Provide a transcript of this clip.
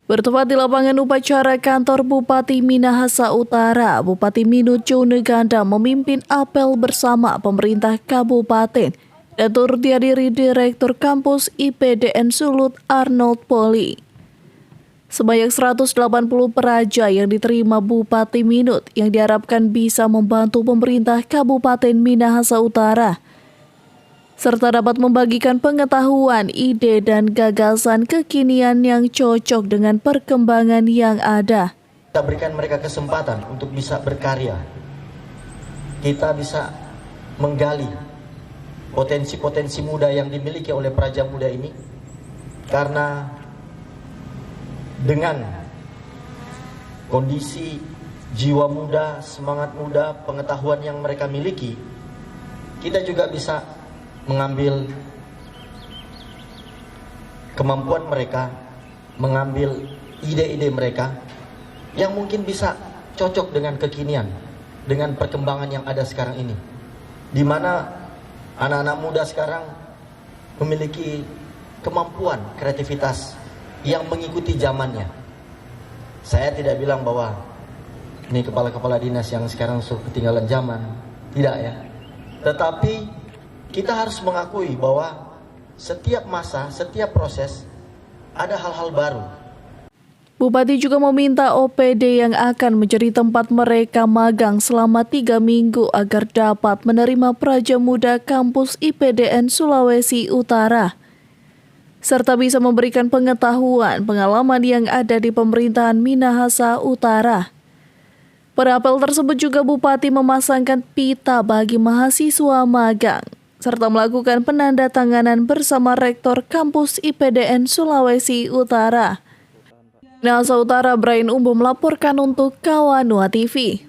Bertempat di lapangan upacara kantor Bupati Minahasa Utara, Bupati Minut Jone Ganda memimpin apel bersama pemerintah kabupaten dan turut dihadiri Direktur Kampus IPDN Sulut Arnold Poli. Sebanyak 180 peraja yang diterima Bupati Minut yang diharapkan bisa membantu pemerintah Kabupaten Minahasa Utara serta dapat membagikan pengetahuan, ide, dan gagasan kekinian yang cocok dengan perkembangan yang ada. Kita berikan mereka kesempatan untuk bisa berkarya. Kita bisa menggali potensi-potensi muda yang dimiliki oleh praja muda ini. Karena dengan kondisi jiwa muda, semangat muda, pengetahuan yang mereka miliki, kita juga bisa mengambil kemampuan mereka, mengambil ide-ide mereka yang mungkin bisa cocok dengan kekinian, dengan perkembangan yang ada sekarang ini, di mana anak-anak muda sekarang memiliki kemampuan kreativitas yang mengikuti zamannya. Saya tidak bilang bahwa ini kepala-kepala dinas yang sekarang sudah ketinggalan zaman, tidak ya. Tetapi kita harus mengakui bahwa setiap masa, setiap proses ada hal-hal baru. Bupati juga meminta OPD yang akan menjadi tempat mereka magang selama 3 minggu agar dapat menerima praja muda kampus IPDN Sulawesi Utara, serta bisa memberikan pengetahuan, pengalaman yang ada di pemerintahan Minahasa Utara. Pada apel tersebut juga Bupati memasangkan pita bagi mahasiswa magang, serta melakukan penandatanganan bersama Rektor Kampus IPDN Sulawesi Utara. Minahasa Utara, Brian Umbu melaporkan untuk Kawanua TV.